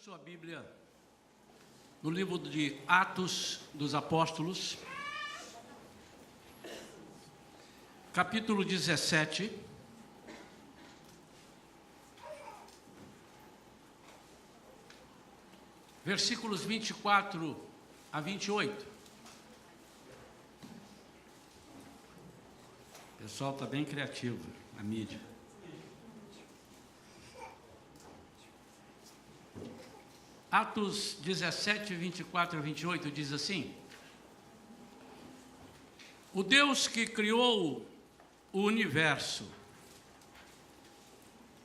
Sua Bíblia no livro de Atos dos Apóstolos, capítulo 17, versículos 24 a 28. O pessoal está bem criativo na mídia. Atos 17, 24 a 28 diz assim: o Deus que criou o universo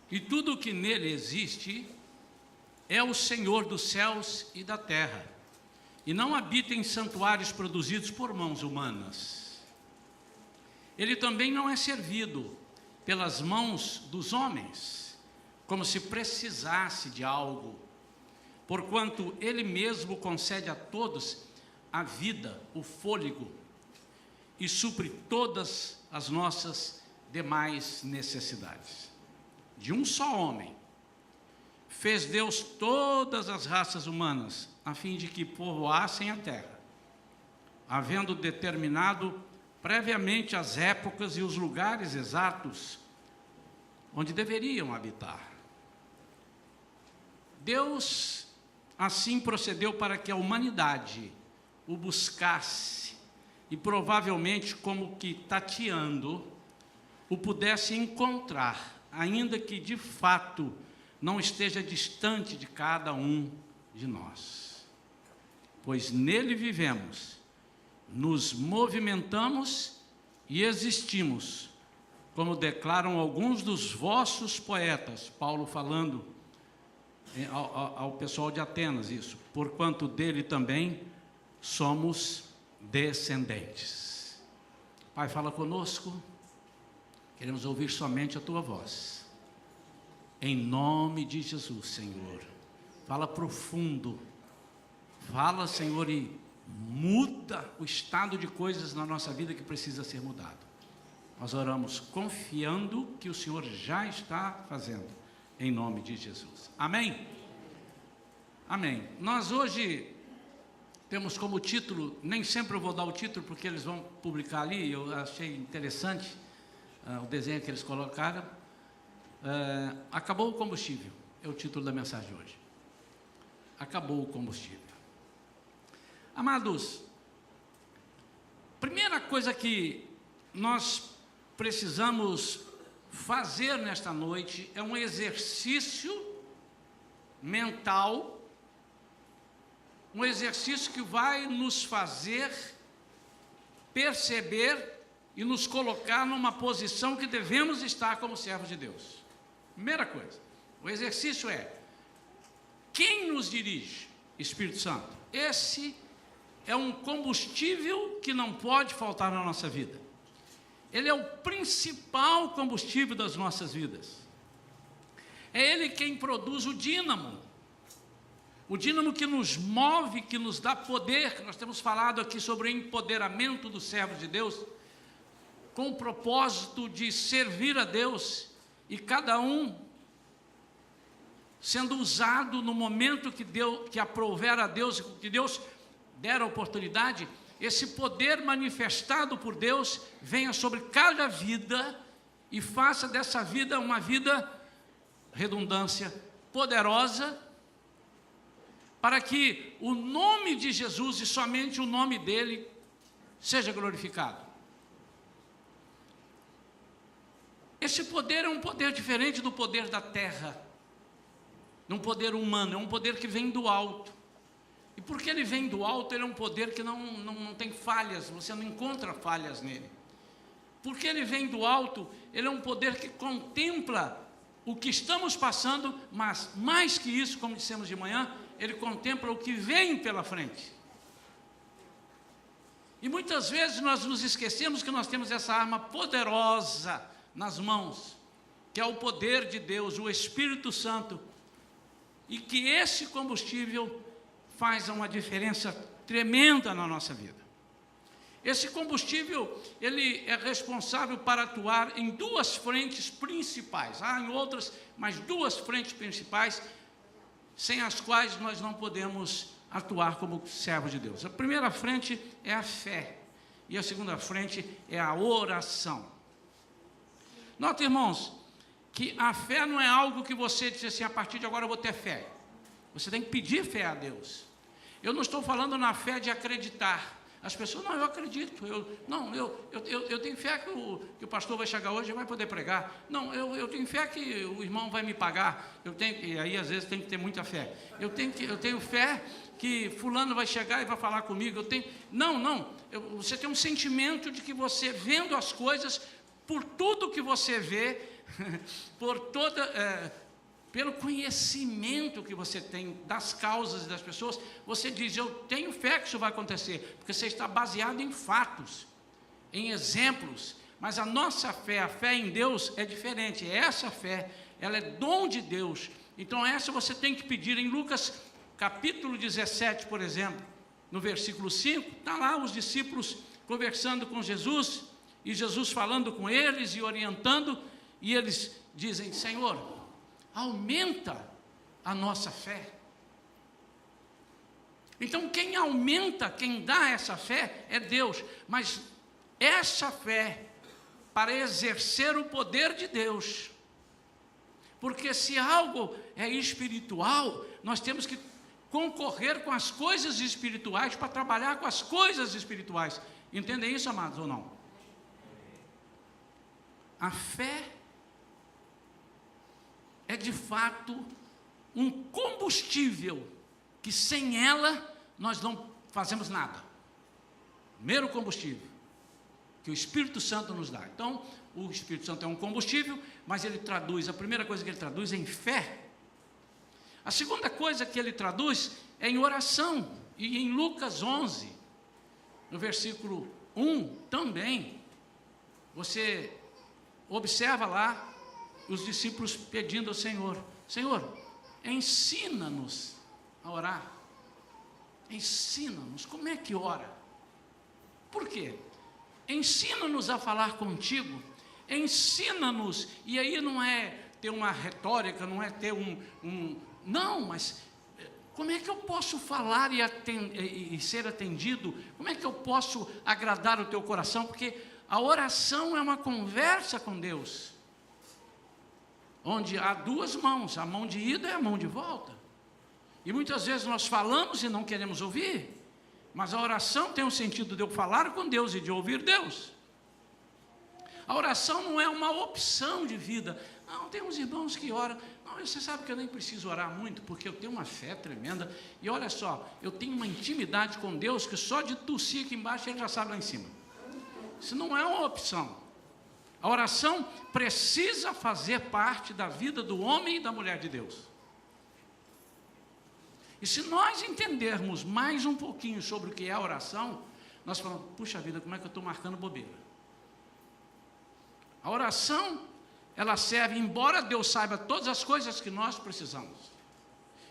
e tudo o que nele existe é o Senhor dos céus e da terra, e não habita em santuários produzidos por mãos humanas. Ele também não é servido pelas mãos dos homens, como se precisasse de algo, porquanto Ele mesmo concede a todos a vida, o fôlego, e supre todas as nossas demais necessidades. De um só homem, fez Deus todas as raças humanas, a fim de que povoassem a terra, havendo determinado previamente as épocas e os lugares exatos onde deveriam habitar. Deus assim procedeu para que a humanidade o buscasse e provavelmente, como que tateando, o pudesse encontrar, ainda que de fato não esteja distante de cada um de nós. Pois nele vivemos, nos movimentamos e existimos, como declaram alguns dos vossos poetas, Paulo falando ao pessoal de Atenas isso, porquanto dele também somos descendentes. Pai, fala conosco, queremos ouvir somente a Tua voz, em nome de Jesus, Senhor. Fala profundo, fala, Senhor, e muda o estado de coisas na nossa vida que precisa ser mudado. Nós oramos confiando que o Senhor já está fazendo, em nome de Jesus. Amém? Amém. Nós hoje temos como título, nem sempre eu vou dar o título, porque eles vão publicar ali, eu achei interessante o desenho que eles colocaram. Acabou o combustível, é o título da mensagem de hoje. Acabou o combustível. Amados, primeira coisa que nós precisamos fazer nesta noite é um exercício mental, um exercício que vai nos fazer perceber e nos colocar numa posição que devemos estar como servos de Deus. Primeira coisa, o exercício é: quem nos dirige? Espírito Santo. Esse é um combustível que não pode faltar na nossa vida. Ele é o principal combustível das nossas vidas. É Ele quem produz o dínamo que nos move, que nos dá poder. Nós temos falado aqui sobre o empoderamento dos servos de Deus, com o propósito de servir a Deus, e cada um sendo usado no momento que aprouver a Deus, que Deus der a oportunidade. Esse poder manifestado por Deus venha sobre cada vida e faça dessa vida uma vida, redundância, poderosa, para que o nome de Jesus e somente o nome dele seja glorificado. Esse poder é um poder diferente do poder da terra, de um poder humano, é um poder que vem do alto. E porque ele vem do alto, ele é um poder que não tem falhas, você não encontra falhas nele. Porque ele vem do alto, ele é um poder que contempla o que estamos passando, mas mais que isso, como dissemos de manhã, ele contempla o que vem pela frente. E muitas vezes nós nos esquecemos que nós temos essa arma poderosa nas mãos, que é o poder de Deus, o Espírito Santo, e que esse combustível faz uma diferença tremenda na nossa vida. Esse combustível, ele é responsável para atuar em duas frentes principais. Há em outras, mas duas frentes principais sem as quais nós não podemos atuar como servos de Deus. A primeira frente é a fé, e a segunda frente é a oração. Nota, irmãos, que a fé não é algo que você diz assim, a partir de agora eu vou ter fé. Você tem que pedir fé a Deus. Eu não estou falando na fé de acreditar. As pessoas, não, eu acredito, eu tenho fé que o pastor vai chegar hoje e vai poder pregar. Não, eu tenho fé que o irmão vai me pagar. E aí às vezes tem que ter muita fé. Eu tenho fé que fulano vai chegar e vai falar comigo. Você tem um sentimento de que você vendo as coisas, por tudo que você vê, pelo conhecimento que você tem das causas e das pessoas, você diz, eu tenho fé que isso vai acontecer, porque você está baseado em fatos, em exemplos. Mas a nossa fé, a fé em Deus é diferente. Essa fé, ela é dom de Deus. Então essa você tem que pedir. Em Lucas capítulo 17, por exemplo, no versículo 5, está lá os discípulos conversando com Jesus, e Jesus falando com eles e orientando, e eles dizem, Senhor, aumenta a nossa fé. Então quem aumenta, quem dá essa fé é Deus, mas essa fé para exercer o poder de Deus, porque se algo é espiritual, nós temos que concorrer com as coisas espirituais para trabalhar com as coisas espirituais. Entendem isso, amados, ou não? A fé é de fato um combustível que sem ela nós não fazemos nada. Primeiro combustível que o Espírito Santo nos dá. Então, o Espírito Santo é um combustível, mas ele traduz, a primeira coisa que ele traduz é em fé. A segunda coisa que ele traduz é em oração. E em Lucas 11, no versículo 1 também, você observa lá os discípulos pedindo ao Senhor, Senhor, ensina-nos a orar. Ensina-nos, como é que ora? Por quê? Ensina-nos a falar contigo, ensina-nos, e aí não é ter uma retórica, não é ter não, mas como é que eu posso falar e ser atendido? Como é que eu posso agradar o teu coração? Porque a oração é uma conversa com Deus, onde há duas mãos, a mão de ida e a mão de volta. E muitas vezes nós falamos e não queremos ouvir, mas a oração tem o sentido de eu falar com Deus e de ouvir Deus. A oração não é uma opção de vida. Não, tem uns irmãos que oram. Não, você sabe que eu nem preciso orar muito, porque eu tenho uma fé tremenda. E olha só, eu tenho uma intimidade com Deus que só de tossir aqui embaixo ele já sabe lá em cima. Isso não é uma opção. A oração precisa fazer parte da vida do homem e da mulher de Deus. E se nós entendermos mais um pouquinho sobre o que é a oração, nós falamos, puxa vida, como é que eu estou marcando bobeira? A oração, ela serve, embora Deus saiba todas as coisas que nós precisamos,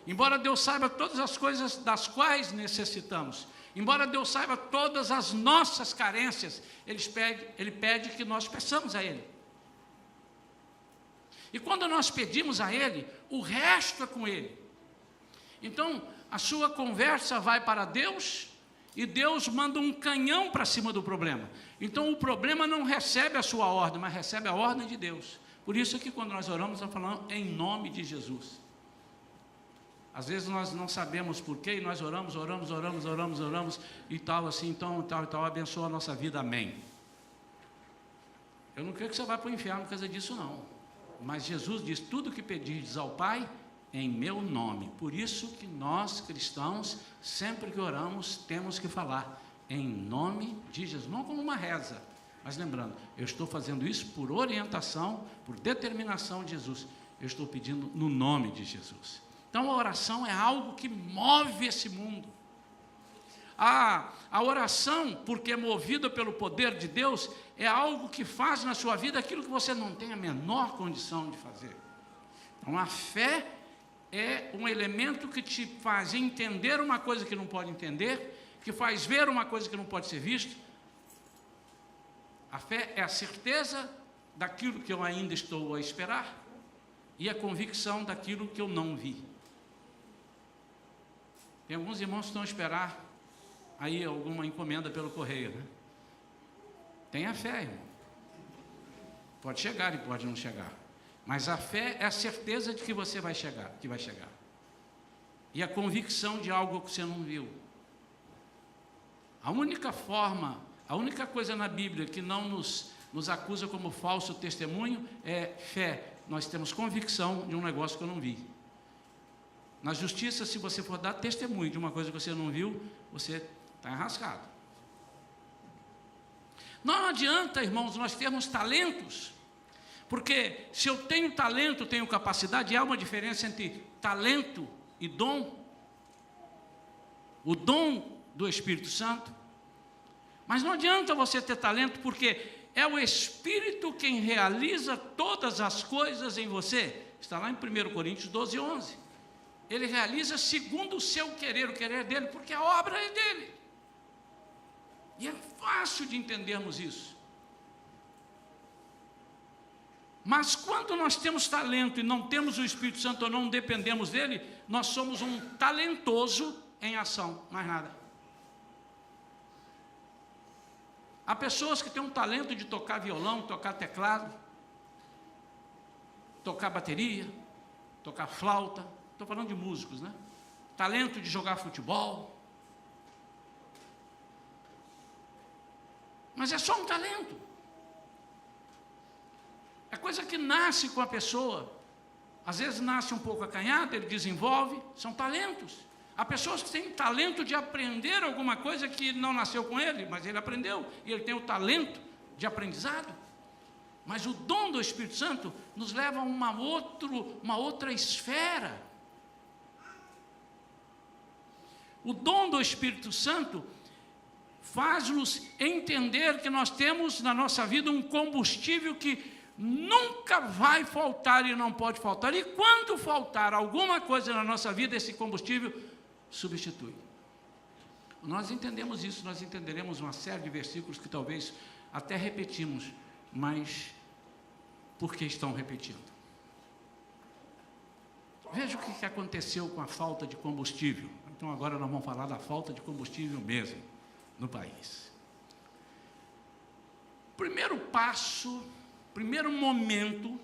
embora Deus saiba todas as coisas das quais necessitamos, embora Deus saiba todas as nossas carências, Ele pede que nós peçamos a Ele. E quando nós pedimos a Ele, o resto é com Ele. Então, a sua conversa vai para Deus, e Deus manda um canhão para cima do problema. Então, o problema não recebe a sua ordem, mas recebe a ordem de Deus. Por isso que quando nós oramos, nós falamos em nome de Jesus. Às vezes nós não sabemos porquê, e nós oramos, e tal, assim, então, tal, abençoa a nossa vida, amém. Eu não creio que você vá para o inferno por causa disso, não. Mas Jesus diz, tudo que pedirdes ao Pai, em meu nome. Por isso que nós, cristãos, sempre que oramos, temos que falar em nome de Jesus. Não como uma reza, mas lembrando, eu estou fazendo isso por orientação, por determinação de Jesus. Eu estou pedindo no nome de Jesus. Então a oração é algo que move esse mundo. A oração, porque é movida pelo poder de Deus, é algo que faz na sua vida aquilo que você não tem a menor condição de fazer. Então a fé é um elemento que te faz entender uma coisa que não pode entender, que faz ver uma coisa que não pode ser vista. A fé é a certeza daquilo que eu ainda estou a esperar e a convicção daquilo que eu não vi. Tem alguns irmãos que estão a esperar aí alguma encomenda pelo correio, né? Tenha fé, irmão. Pode chegar e pode não chegar. Mas a fé é a certeza de que você vai chegar, que vai chegar. E a convicção de algo que você não viu. A única forma, a única coisa na Bíblia que não nos acusa como falso testemunho é fé. Nós temos convicção de um negócio que eu não vi. Na justiça, se você for dar testemunho de uma coisa que você não viu, você está enrascado. Não adianta, irmãos, nós termos talentos, porque se eu tenho talento, tenho capacidade, há uma diferença entre talento e dom. O dom do Espírito Santo. Mas não adianta você ter talento, porque é o Espírito quem realiza todas as coisas em você. Está lá em 1 Coríntios 12, 11. Ele realiza segundo o seu querer, o querer dele, porque a obra é dele. E é fácil de entendermos isso. Mas quando nós temos talento e não temos o Espírito Santo ou não dependemos dele, nós somos um talentoso em ação, mais nada. Há pessoas que têm um talento de tocar violão, tocar teclado, tocar bateria, tocar flauta. Estou falando de músicos, né? Talento de jogar futebol. Mas é só um talento. É coisa que nasce com a pessoa. Às vezes nasce um pouco acanhado, ele desenvolve, são talentos. Há pessoas que têm talento de aprender alguma coisa que não nasceu com ele, mas ele aprendeu, e ele tem o talento de aprendizado. Mas o dom do Espírito Santo nos leva a uma outra esfera. O dom do Espírito Santo faz-nos entender que nós temos na nossa vida um combustível que nunca vai faltar e não pode faltar. E quando faltar alguma coisa na nossa vida, esse combustível substitui. Nós entendemos isso, nós entenderemos uma série de versículos que talvez até repetimos, mas por que estão repetindo? Veja o que aconteceu com a falta de combustível. Então agora nós vamos falar da falta de combustível mesmo no país. Primeiro passo, primeiro momento,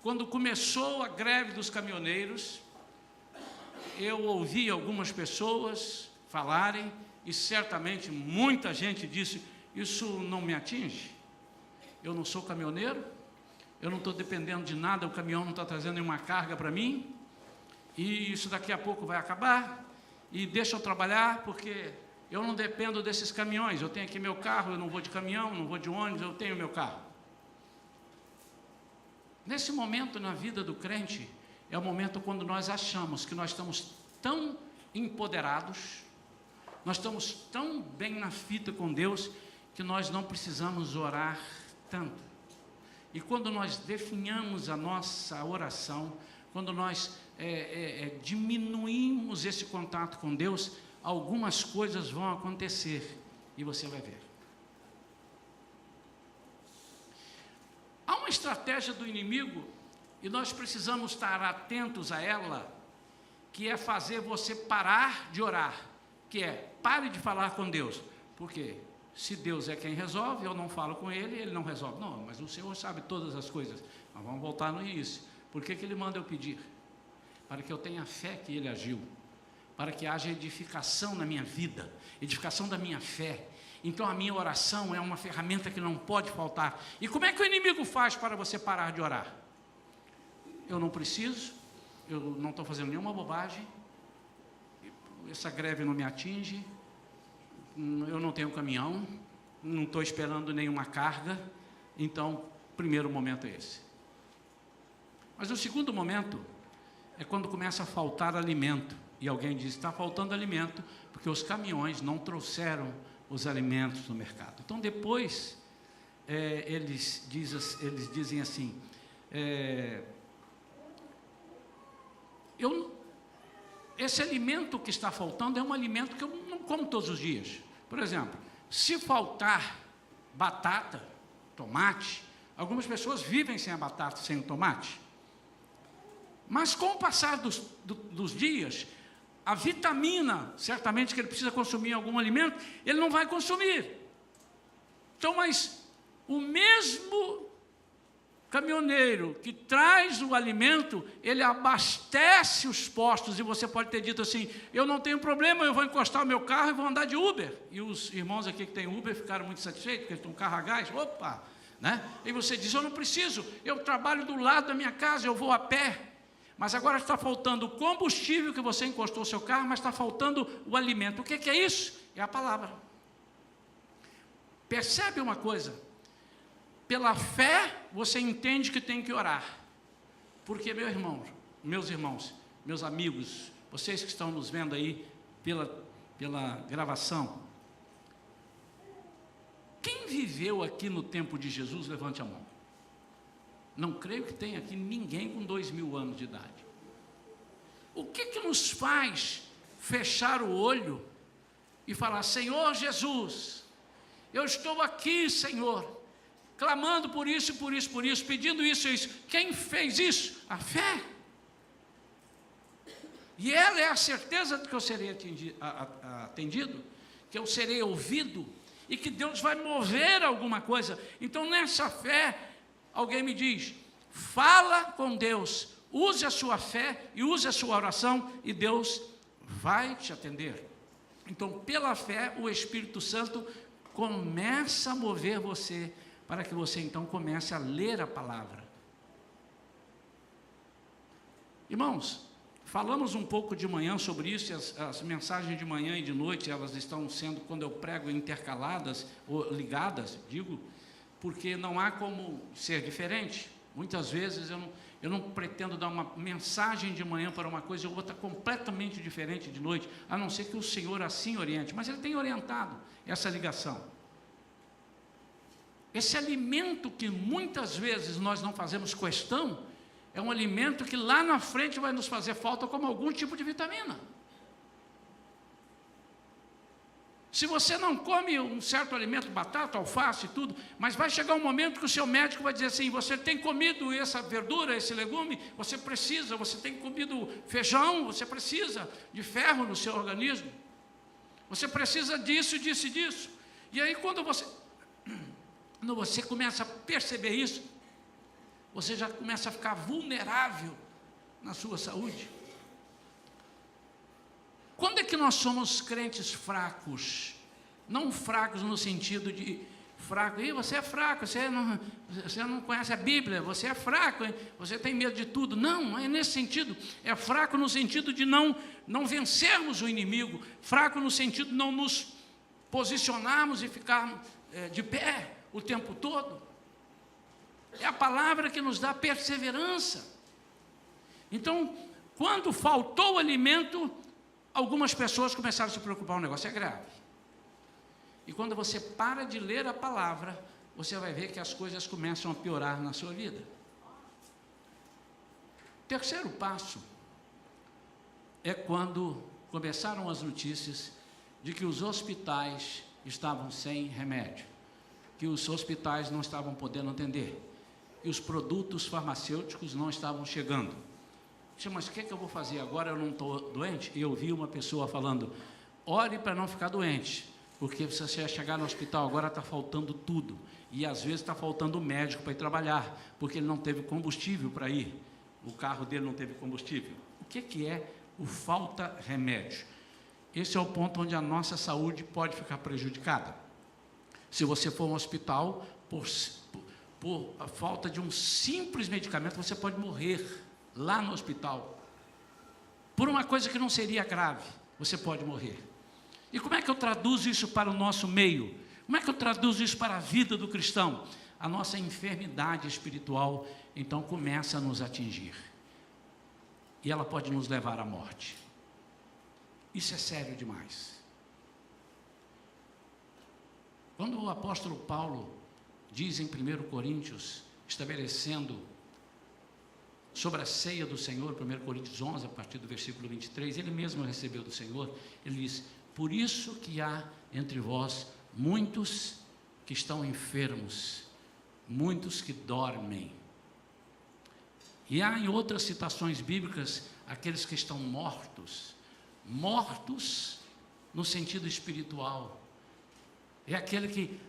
quando começou a greve dos caminhoneiros, eu ouvi algumas pessoas falarem, e certamente muita gente disse, isso não me atinge, eu não sou caminhoneiro, eu não estou dependendo de nada, o caminhão não está trazendo nenhuma carga para mim, e isso daqui a pouco vai acabar, e deixa eu trabalhar, porque eu não dependo desses caminhões, eu tenho aqui meu carro, eu não vou de caminhão, não vou de ônibus, eu tenho meu carro. Nesse momento na vida do crente, é o momento quando nós achamos que nós estamos tão empoderados, nós estamos tão bem na fita com Deus, que nós não precisamos orar tanto. E quando nós definhamos a nossa oração, quando nós diminuímos esse contato com Deus, algumas coisas vão acontecer, e você vai ver. Há uma estratégia do inimigo, e nós precisamos estar atentos a ela, que é fazer você parar de orar, que é, pare de falar com Deus, porque se Deus é quem resolve, eu não falo com Ele, Ele não resolve. Não, mas o Senhor sabe todas as coisas. Mas vamos voltar no início. Por que Ele manda eu pedir? Para que eu tenha fé que Ele agiu, para que haja edificação na minha vida, edificação da minha fé. Então a minha oração é uma ferramenta que não pode faltar. E como é que o inimigo faz para você parar de orar? Eu não preciso, eu não estou fazendo nenhuma bobagem, essa greve não me atinge, eu não tenho caminhão, não estou esperando nenhuma carga, então o primeiro momento é esse. Mas o segundo momento é quando começa a faltar alimento, e alguém diz, está faltando alimento, porque os caminhões não trouxeram os alimentos no mercado. Então depois, eles dizem assim, esse alimento que está faltando é um alimento que eu não como todos os dias. Por exemplo, se faltar batata, tomate, algumas pessoas vivem sem a batata, sem o tomate. Mas com o passar dos dias, a vitamina, certamente que ele precisa consumir em algum alimento, ele não vai consumir. Então, mas o mesmo caminhoneiro que traz o alimento, ele abastece os postos, e você pode ter dito assim, eu não tenho problema, eu vou encostar o meu carro e vou andar de Uber. E os irmãos aqui que têm Uber ficaram muito satisfeitos, porque eles têm um carro a gás, opa, né? E você diz, eu não preciso, eu trabalho do lado da minha casa, eu vou a pé. Mas agora está faltando o combustível que você encostou o seu carro, mas está faltando o alimento. O que é isso? É a palavra. Percebe uma coisa? Pela fé, você entende que tem que orar. Porque, meus irmãos, meus amigos, vocês que estão nos vendo aí pela gravação, quem viveu aqui no tempo de Jesus, levante a mão. Não creio que tenha aqui ninguém com 2000 anos de idade. O que nos faz fechar o olho e falar, Senhor Jesus, eu estou aqui, Senhor, clamando por isso, pedindo isso e isso. Quem fez isso? A fé. E ela é a certeza de que eu serei atendido, que eu serei ouvido, e que Deus vai mover alguma coisa. Então, nessa fé, alguém me diz, fala com Deus, use a sua fé e use a sua oração, e Deus vai te atender. Então, pela fé, o Espírito Santo começa a mover você, para que você então comece a ler a palavra. Irmãos, falamos um pouco de manhã sobre isso, e as mensagens de manhã e de noite, elas estão sendo, quando eu prego, intercaladas, ou ligadas, digo, porque não há como ser diferente. Muitas vezes eu não pretendo dar uma mensagem de manhã para uma coisa e outra completamente diferente de noite, a não ser que o Senhor assim oriente, mas Ele tem orientado essa ligação. Esse alimento que muitas vezes nós não fazemos questão, é um alimento que lá na frente vai nos fazer falta como algum tipo de vitamina. Se você não come um certo alimento, batata, alface e tudo, mas vai chegar um momento que o seu médico vai dizer assim, você tem comido essa verdura, esse legume, você tem comido feijão, você precisa de ferro no seu organismo, você precisa disso, disso e disso. E aí quando você começa a perceber isso, você já começa a ficar vulnerável na sua saúde. Quando é que nós somos crentes fracos? Não fracos no sentido de fraco, você é fraco, você não conhece a Bíblia, você é fraco, você tem medo de tudo. Não é nesse sentido, é fraco no sentido de não vencermos o inimigo, fraco no sentido de não nos posicionarmos e ficarmos de pé o tempo todo. É a palavra que nos dá perseverança. Então, quando faltou o alimento, algumas pessoas começaram a se preocupar, o negócio é grave. E quando você para de ler a palavra, você vai ver que as coisas começam a piorar na sua vida. Terceiro passo é quando começaram as notícias de que os hospitais estavam sem remédio, que os hospitais não estavam podendo atender, e os produtos farmacêuticos não estavam chegando. Mas o que eu vou fazer agora? Eu não estou doente? E eu vi uma pessoa falando, ore para não ficar doente, porque se você chegar no hospital agora está faltando tudo, e às vezes está faltando médico para ir trabalhar, porque ele não teve combustível para ir, o carro dele não teve combustível. O que é o falta remédio? Esse é o ponto onde a nossa saúde pode ficar prejudicada. Se você for a um hospital, por a falta de um simples medicamento, você pode morrer lá no hospital. Por uma coisa que não seria grave, você pode morrer. E como é que eu traduzo isso para o nosso meio? Como é que eu traduzo isso para a vida do cristão? A nossa enfermidade espiritual, então, começa a nos atingir. E ela pode nos levar à morte. Isso é sério demais. Quando o apóstolo Paulo diz em 1 Coríntios, estabelecendo sobre a ceia do Senhor, 1 Coríntios 11, a partir do versículo 23, ele mesmo recebeu do Senhor, ele diz, por isso que há entre vós muitos que estão enfermos, muitos que dormem. E há em outras citações bíblicas, aqueles que estão mortos, Mortos no sentido espiritual. É aquele que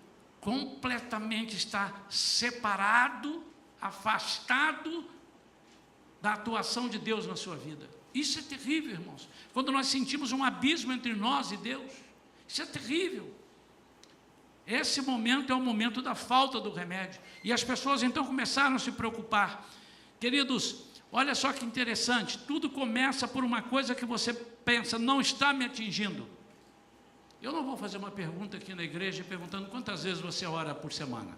completamente está separado, afastado da atuação de Deus na sua vida. Isso é terrível, irmãos. Quando nós sentimos um abismo entre nós e Deus, isso é terrível. Esse momento é o momento da falta do remédio. E as pessoas então começaram a se preocupar. Queridos, olha só que interessante, tudo começa por uma coisa que você pensa, não está me atingindo. Eu não vou fazer uma pergunta aqui na igreja perguntando quantas vezes você ora por semana.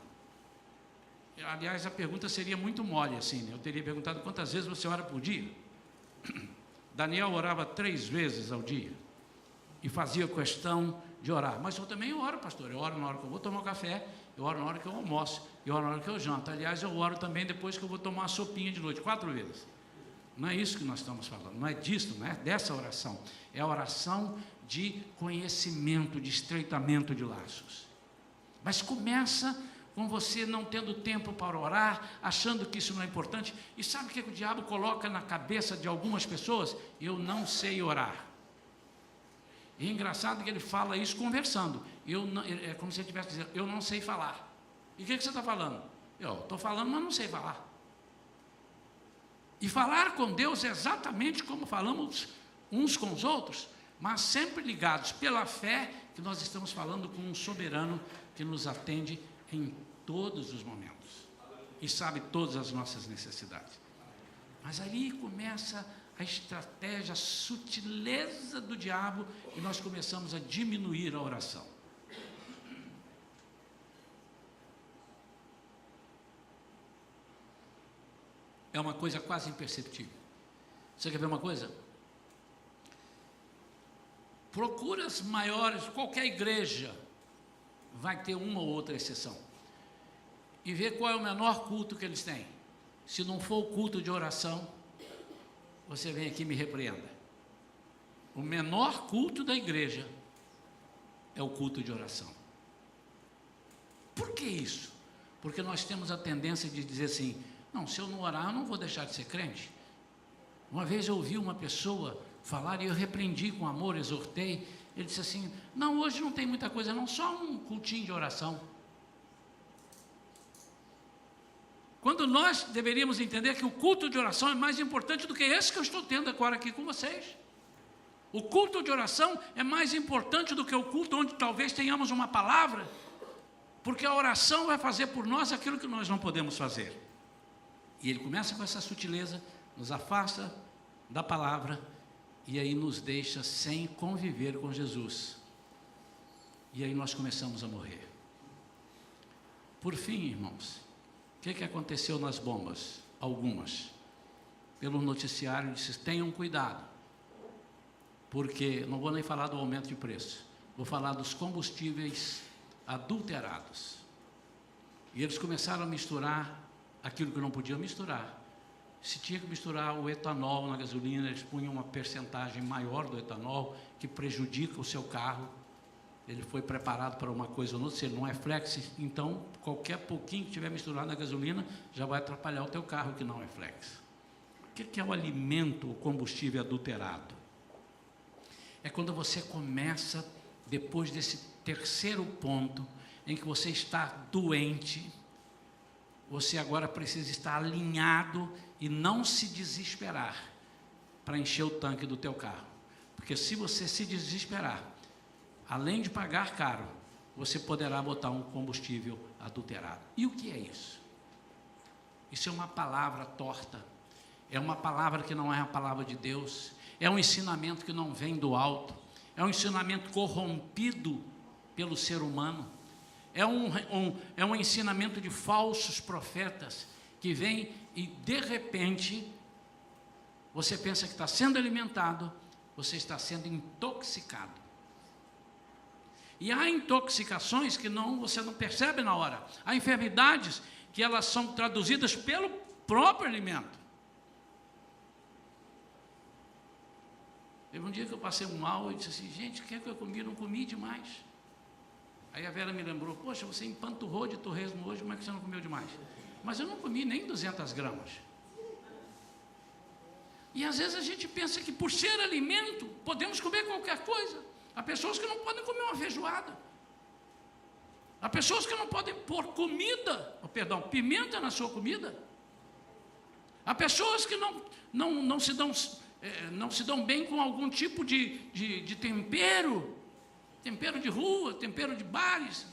Aliás, a pergunta seria muito mole assim, né? Eu teria perguntado quantas vezes você ora por dia. Daniel orava 3 vezes ao dia e fazia questão de orar. Mas eu também oro, pastor. Eu oro na hora que eu vou tomar um café, eu oro na hora que eu almoço, eu oro na hora que eu janto. Aliás, eu oro também depois que eu vou tomar uma sopinha de noite, 4 vezes. Não é isso que nós estamos falando, não é disso, não é dessa oração. É a oração de conhecimento, de estreitamento de laços. Mas começa com você não tendo tempo para orar, achando que isso não é importante. E sabe o que o diabo coloca na cabeça de algumas pessoas? Eu não sei orar. E é engraçado que ele fala isso conversando. É como se ele estivesse dizendo, eu não sei falar. E o que você está falando? Eu estou falando, mas não sei falar. E falar com Deus é exatamente como falamos uns com os outros, mas sempre ligados pela fé que nós estamos falando com um soberano que nos atende em todos os momentos e sabe todas as nossas necessidades. Mas ali começa a estratégia, a sutileza do diabo e nós começamos a diminuir a oração. É uma coisa quase imperceptível. Você quer ver uma coisa? Procura as maiores, qualquer igreja vai ter uma ou outra exceção. E vê qual é o menor culto que eles têm. Se não for o culto de oração, você vem aqui e me repreenda. O menor culto da igreja é o culto de oração. Por que isso? Porque nós temos a tendência de dizer assim, não, se eu não orar, eu não vou deixar de ser crente. Uma vez eu ouvi uma pessoa falar e eu repreendi com amor, exortei. Ele disse assim, não, hoje não tem muita coisa não, só um cultinho de oração. Quando nós deveríamos entender que o culto de oração é mais importante do que esse que eu estou tendo agora aqui com vocês. O culto de oração é mais importante do que o culto onde talvez tenhamos uma palavra, porque a oração vai fazer por nós aquilo que nós não podemos fazer. E ele começa com essa sutileza, nos afasta da palavra e aí nos deixa sem conviver com Jesus. E aí nós começamos a morrer. Por fim, irmãos, o que aconteceu nas bombas? Algumas. Pelo noticiário disse, tenham cuidado, porque não vou nem falar do aumento de preço, vou falar dos combustíveis adulterados. E eles começaram a misturar aquilo que não podiam misturar. Se tinha que misturar o etanol na gasolina, eles punham uma percentagem maior do etanol, que prejudica o seu carro. Ele foi preparado para uma coisa ou outra, se ele não é flex, então qualquer pouquinho que tiver misturado na gasolina, já vai atrapalhar o teu carro que não é flex. O que é o alimento, o combustível adulterado? É quando você começa, depois desse terceiro ponto, em que você está doente, você agora precisa estar alinhado e não se desesperar para encher o tanque do teu carro. Porque se você se desesperar, além de pagar caro, você poderá botar um combustível adulterado. E o que é isso? Isso é uma palavra torta, é uma palavra que não é a palavra de Deus, é um ensinamento que não vem do alto, é um ensinamento corrompido pelo ser humano. É um ensinamento de falsos profetas que vem e de repente você pensa que está sendo alimentado, você está sendo intoxicado. E há intoxicações que você não percebe na hora. Há enfermidades que elas são traduzidas pelo próprio alimento. Teve um dia que eu passei mal e disse assim, gente, o que é que eu comi? Não comi demais. Aí a Vera me lembrou, poxa, você empanturrou de torresmo hoje, como é que você não comeu demais? Mas eu não comi nem 200 gramas. E às vezes a gente pensa que por ser alimento, podemos comer qualquer coisa. Há pessoas que não podem comer uma feijoada. Há pessoas que não podem pôr pimenta na sua comida. Há pessoas que não se dão bem com algum tipo de tempero de rua, tempero de bares.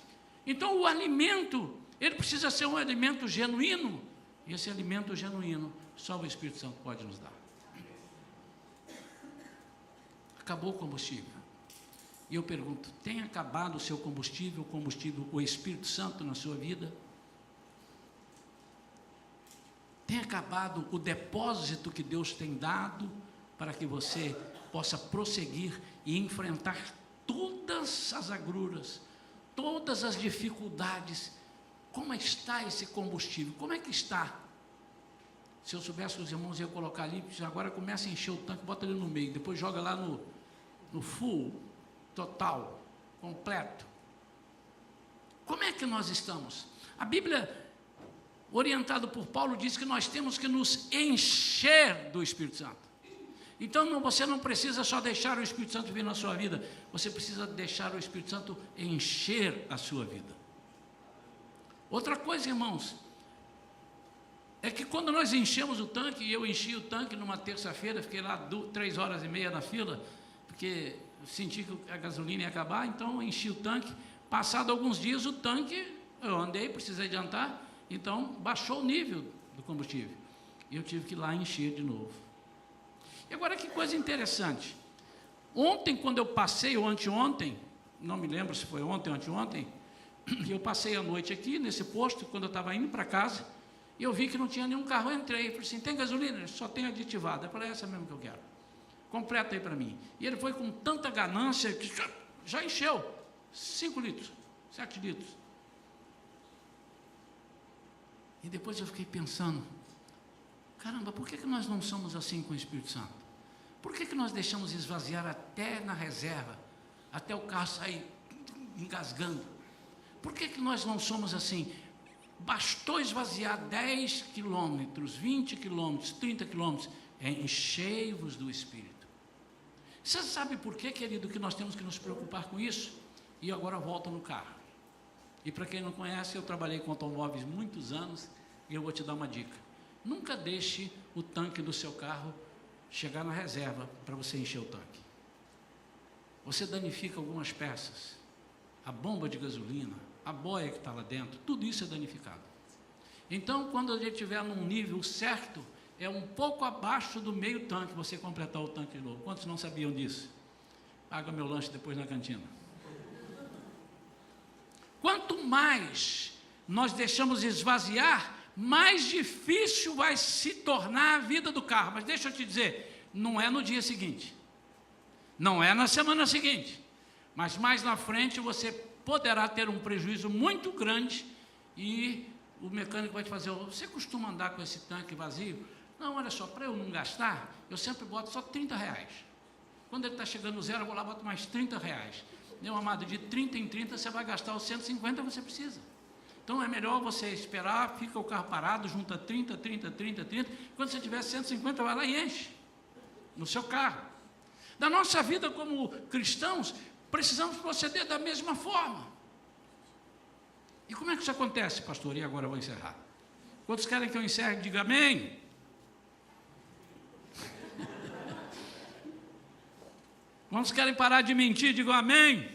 Então o alimento, ele precisa ser um alimento genuíno, e esse alimento genuíno só o Espírito Santo pode nos dar. Acabou o combustível. E eu pergunto, tem acabado o seu combustível, o Espírito Santo na sua vida? Tem acabado o depósito que Deus tem dado para que você possa prosseguir e enfrentar todas as agruras, todas as dificuldades? Como está esse combustível? Como é que está? Se eu soubesse que os irmãos iam colocar ali, agora começa a encher o tanque, bota ele no meio, depois joga lá no full, total, completo. Como é que nós estamos? A Bíblia, orientada por Paulo, diz que nós temos que nos encher do Espírito Santo. Então você não precisa só deixar o Espírito Santo vir na sua vida, você precisa deixar o Espírito Santo encher a sua vida. Outra coisa, irmãos, é que quando nós enchemos o tanque, e eu enchi o tanque numa terça-feira, fiquei lá 3 horas e meia na fila, porque senti que a gasolina ia acabar, então enchi o tanque. Passado alguns dias, o tanque, eu andei, precisei adiantar, então baixou o nível do combustível. E eu tive que ir lá encher de novo. E agora que coisa interessante. Ontem, quando eu passei, ou anteontem, não me lembro se foi ontem ou anteontem, eu passei a noite aqui nesse posto, quando eu estava indo para casa, e eu vi que não tinha nenhum carro. Eu entrei, falei assim, tem gasolina? Só tem aditivada. Eu falei, essa mesmo que eu quero. Completa aí para mim. E ele foi com tanta ganância que já encheu 5 litros, 7 litros. E depois eu fiquei pensando, caramba, por que nós não somos assim com o Espírito Santo? Por que nós deixamos esvaziar até na reserva, até o carro sair engasgando? Por que nós não somos assim? Bastou esvaziar 10 quilômetros, 20 quilômetros, 30 quilômetros, enchei-vos do Espírito. Você sabe por que, querido, que nós temos que nos preocupar com isso? E agora volta no carro. E para quem não conhece, eu trabalhei com automóveis muitos anos, e eu vou te dar uma dica. Nunca deixe o tanque do seu carro chegar na reserva para você encher o tanque. Você danifica algumas peças, a bomba de gasolina, a boia que está lá dentro, tudo isso é danificado. Então, quando a gente estiver num nível certo, é um pouco abaixo do meio tanque, você completar o tanque de novo. Quantos não sabiam disso? Paga meu lanche depois na cantina. Quanto mais nós deixamos esvaziar, mais difícil vai se tornar a vida do carro. Mas deixa eu te dizer, não é no dia seguinte, não é na semana seguinte, mas mais na frente você poderá ter um prejuízo muito grande e o mecânico vai te fazer, você costuma andar com esse tanque vazio? Não, olha só, para eu não gastar, eu sempre boto só R$30. Quando ele está chegando no zero, eu vou lá e boto mais R$30. Meu amado, de 30 em 30, você vai gastar os 150 que você precisa. Então é melhor você esperar, fica o carro parado, junta 30, 30, 30, 30, quando você tiver 150, vai lá e enche no seu carro. Na nossa vida como cristãos, precisamos proceder da mesma forma. E como é que isso acontece, pastor? E agora eu vou encerrar. Quantos querem que eu encerre? Diga amém. Quantos querem parar de mentir? Digam amém.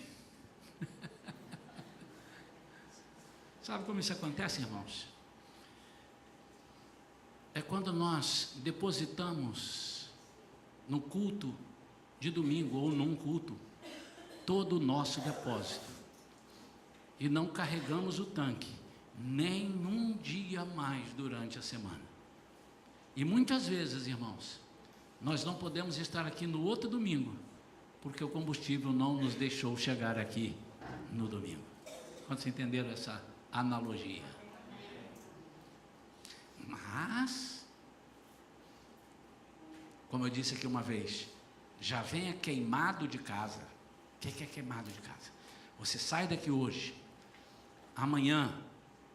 Sabe como isso acontece, irmãos? É quando nós depositamos no culto de domingo ou num culto todo o nosso depósito e não carregamos o tanque nem um dia mais durante a semana. E muitas vezes, irmãos, nós não podemos estar aqui no outro domingo porque o combustível não nos deixou chegar aqui no domingo. Quantos entenderam essa analogia? Mas, como eu disse aqui uma vez, já venha queimado de casa. O que é queimado de casa? Você sai daqui hoje, amanhã,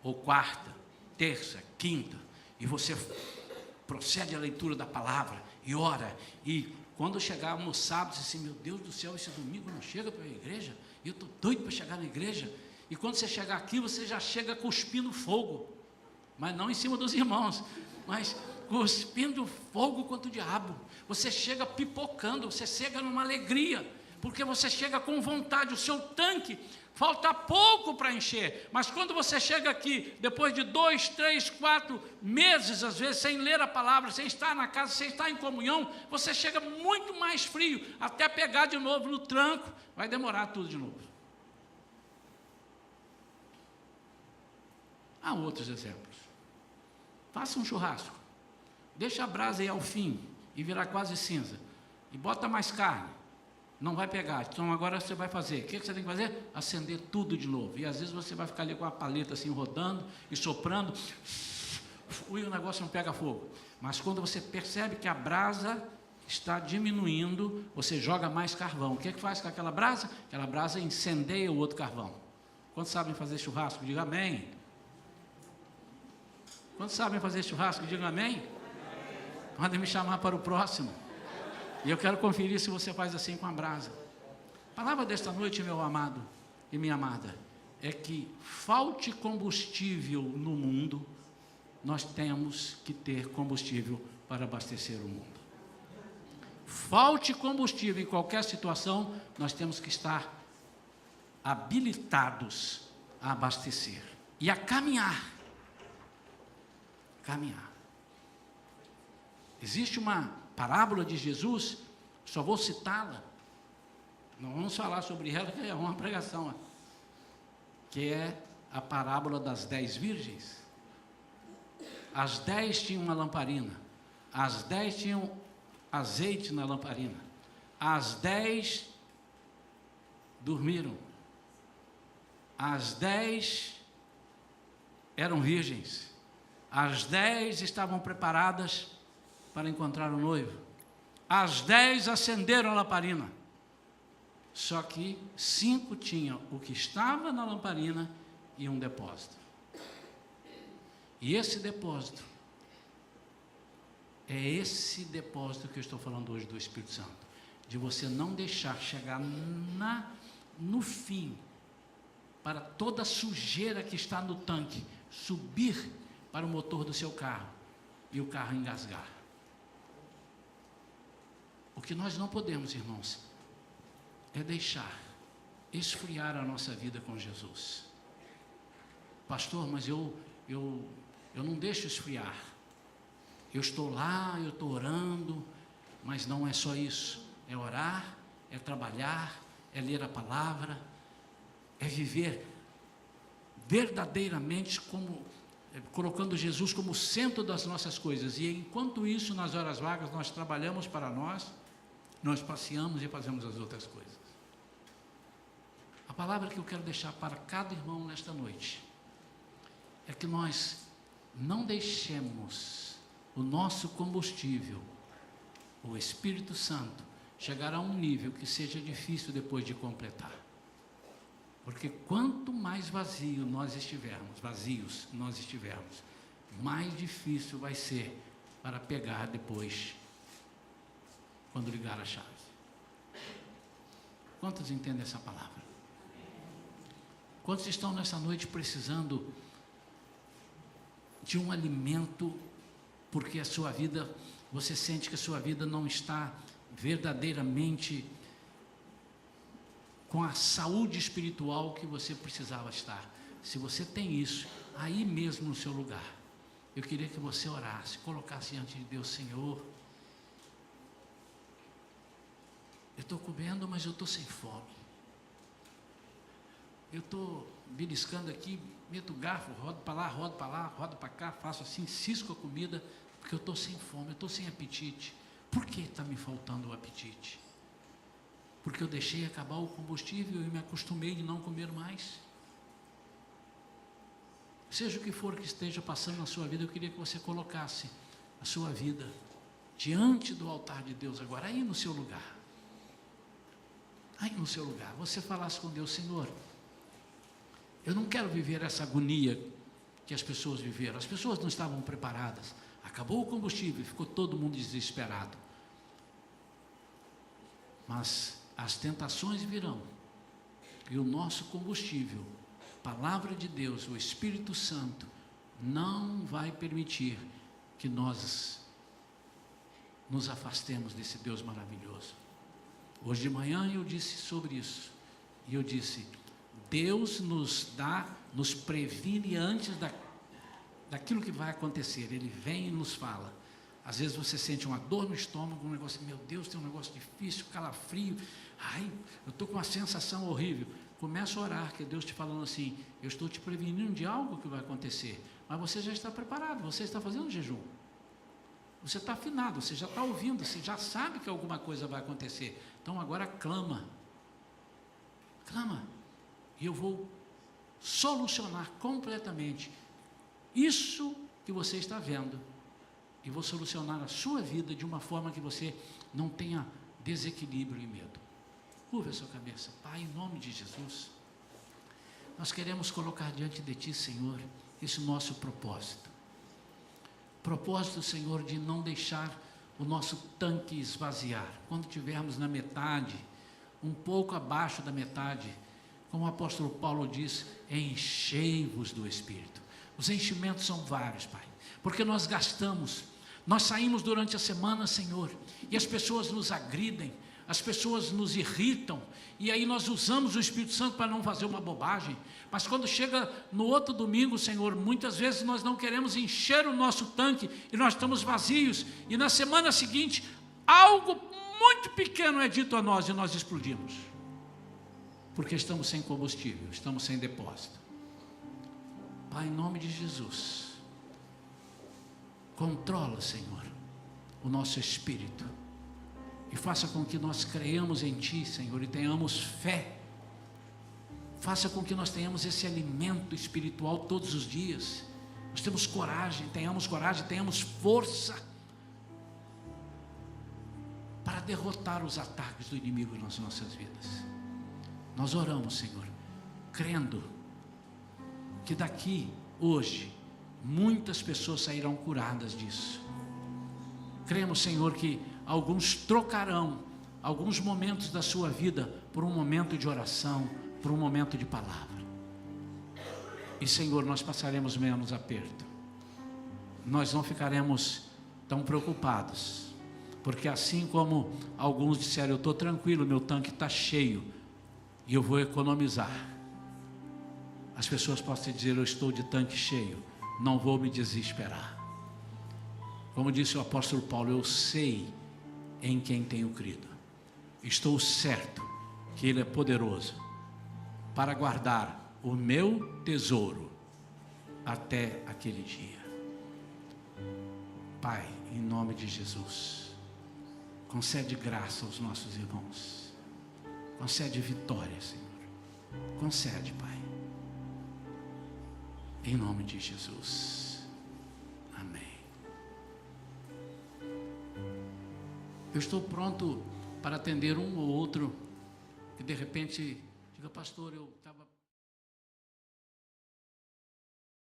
ou quarta, terça, quinta, e você procede à leitura da palavra, e ora. E quando chegar no sábado, assim, meu Deus do céu, esse domingo não chega para a igreja, e eu estou doido para chegar na igreja. E quando você chegar aqui, você já chega cuspindo fogo, mas não em cima dos irmãos, mas cuspindo fogo contra o diabo. Você chega pipocando, você chega numa alegria, porque você chega com vontade. O seu tanque falta pouco para encher, mas quando você chega aqui, depois de 2, 3, 4 meses, às vezes, sem ler a palavra, sem estar na casa, sem estar em comunhão, você chega muito mais frio, até pegar de novo no tranco, vai demorar tudo de novo. Há outros exemplos. Faça um churrasco, deixa a brasa ir ao fim e virar quase cinza, e bota mais carne, não vai pegar. Então agora você vai fazer, o que você tem que fazer? Acender tudo de novo, e às vezes você vai ficar ali com a paleta assim rodando e soprando, e o negócio não pega fogo. Mas quando você percebe que a brasa está diminuindo, você joga mais carvão. O que faz com aquela brasa? Aquela brasa incendeia o outro carvão. Quantos sabem fazer churrasco? Diga amém. Quantos sabem fazer churrasco? Diga amém. Podem me chamar para o próximo. E eu quero conferir se você faz assim com a brasa. A palavra desta noite, meu amado e minha amada, é que falte combustível no mundo, nós temos que ter combustível para abastecer o mundo. Falte combustível em qualquer situação, nós temos que estar habilitados a abastecer e a caminhar. Existe uma parábola de Jesus, só vou citá-la, não vamos falar sobre ela, que é uma pregação, que é a parábola das 10 virgens. As 10 tinham uma lamparina, as 10 tinham azeite na lamparina, as 10 dormiram, as 10 eram virgens, as 10 estavam preparadas para encontrar o noivo, as 10 acenderam a lamparina, só que 5 tinham o que estava na lamparina e um depósito. E esse depósito, é esse depósito que eu estou falando hoje do Espírito Santo, de você não deixar chegar no fim, para toda a sujeira que está no tanque, subir para o motor do seu carro, e o carro engasgar. O que nós não podemos, irmãos, é deixar esfriar a nossa vida com Jesus. Pastor, mas eu não deixo esfriar. Eu estou lá, eu estou orando, mas não é só isso. É orar, é trabalhar, é ler a palavra, é viver verdadeiramente colocando Jesus como centro das nossas coisas. E enquanto isso, nas horas vagas, nós trabalhamos para nós passeamos e fazemos as outras coisas. A palavra que eu quero deixar para cada irmão nesta noite é que nós não deixemos o nosso combustível, o Espírito Santo, chegar a um nível que seja difícil depois de completar. Porque quanto mais vazios nós estivermos, mais difícil vai ser para pegar depois, quando ligar a chave. Quantos entendem essa palavra? Quantos estão nessa noite precisando de um alimento, porque a sua vida, você sente que a sua vida não está verdadeiramente com a saúde espiritual que você precisava estar? Se você tem isso, aí mesmo no seu lugar, eu queria que você orasse, colocasse diante de Deus: Senhor, eu estou comendo, mas eu estou sem fome. Eu estou beliscando aqui, meto o garfo, rodo para lá, rodo para cá, faço assim, cisco a comida, porque eu estou sem fome, eu estou sem apetite. Por que está me faltando o apetite? Porque eu deixei acabar o combustível e me acostumei de não comer mais. Seja o que for que esteja passando na sua vida, eu queria que você colocasse a sua vida diante do altar de Deus agora, aí no seu lugar. Aí no seu lugar, você falasse com Deus: Senhor, eu não quero viver essa agonia que as pessoas viveram. As pessoas não estavam preparadas. Acabou o combustível, ficou todo mundo desesperado. mas as tentações virão, e o nosso combustível, palavra de Deus, o Espírito Santo, não vai permitir que nós nos afastemos desse Deus maravilhoso. Hoje de manhã eu disse sobre isso, e eu disse: Deus nos previne antes daquilo que vai acontecer. Ele vem e nos fala. Às vezes você sente uma dor no estômago, um negócio, meu Deus, tem um negócio difícil, calafrio, ai, eu estou com uma sensação horrível. Começa a orar, que é Deus te falando assim: eu estou te prevenindo de algo que vai acontecer, mas você já está preparado, você está fazendo jejum, você está afinado, você já está ouvindo, você já sabe que alguma coisa vai acontecer. Então agora clama, e eu vou solucionar completamente isso que você está vendo, e vou solucionar a sua vida de uma forma que você não tenha desequilíbrio e medo. Curva a sua cabeça. Pai, em nome de Jesus, nós queremos colocar diante de Ti, Senhor, esse nosso propósito. Propósito, Senhor, de não deixar o nosso tanque esvaziar. Quando estivermos na metade, um pouco abaixo da metade, como o apóstolo Paulo diz, enchei-vos do Espírito. Os enchimentos são vários, Pai, porque nós gastamos, nós saímos durante a semana, Senhor, e as pessoas nos agridem, as pessoas nos irritam, e aí nós usamos o Espírito Santo para não fazer uma bobagem, mas quando chega no outro domingo, Senhor, muitas vezes nós não queremos encher o nosso tanque, e nós estamos vazios, e na semana seguinte, algo muito pequeno é dito a nós, e nós explodimos, porque estamos sem combustível, estamos sem depósito. Pai, em nome de Jesus, controla, Senhor, o nosso espírito, e faça com que nós creiamos em Ti, Senhor, e tenhamos fé. Faça com que nós tenhamos esse alimento espiritual todos os dias. Nós temos coragem, tenhamos força para derrotar os ataques do inimigo nas nossas vidas. Nós oramos, Senhor, crendo que daqui, hoje, muitas pessoas sairão curadas disso. Cremos, Senhor, que alguns trocarão alguns momentos da sua vida por um momento de oração, por um momento de palavra. E, Senhor, nós passaremos menos aperto. Nós não ficaremos tão preocupados, porque assim como alguns disseram, eu estou tranquilo, meu tanque está cheio, e eu vou economizar. As pessoas possam dizer, eu estou de tanque cheio, não vou me desesperar. Como disse o apóstolo Paulo, eu sei em quem tenho crido. Estou certo que Ele é poderoso para guardar o meu tesouro até aquele dia. Pai, em nome de Jesus, concede graça aos nossos irmãos. Concede vitória, Senhor. Concede, Pai. Em nome de Jesus. Amém. Eu estou pronto para atender um ou outro que de repente diga, pastor, eu